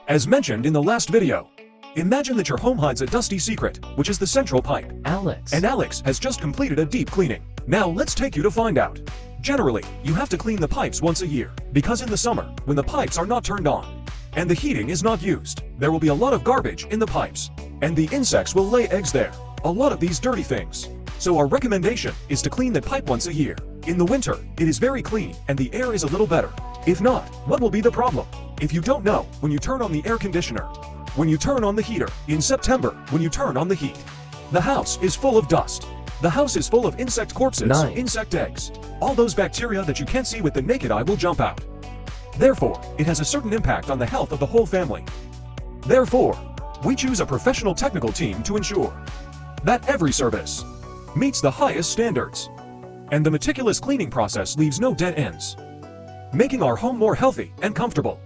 As mentioned in the last video, imagine that your home hides a dusty secret, which is the central pipe. Alex. And Alex has just completed a deep cleaning. Now let's take you to find out. Generally, you have to clean the pipes once a year, because in the summer, when the pipes are not turned on, and the heating is not used, there will be a lot of garbage in the pipes, and the insects will lay eggs there. A lot of these dirty things. So our recommendation is to clean the pipe once a year. In the winter, it is very clean, and the air is a little better. If not, what will be the problem? If you don't know, when you turn on the air conditioner, when you turn on the heater, in September, when you turn on the heat, the house is full of dust. The house is full of insect corpses, insect eggs. All those bacteria that you can't see with the naked eye will jump out. Therefore, it has a certain impact on the health of the whole family. Therefore, we choose a professional technical team to ensure that every service meets the highest standards, and the meticulous cleaning process leaves no dead ends, making our home more healthy and comfortable.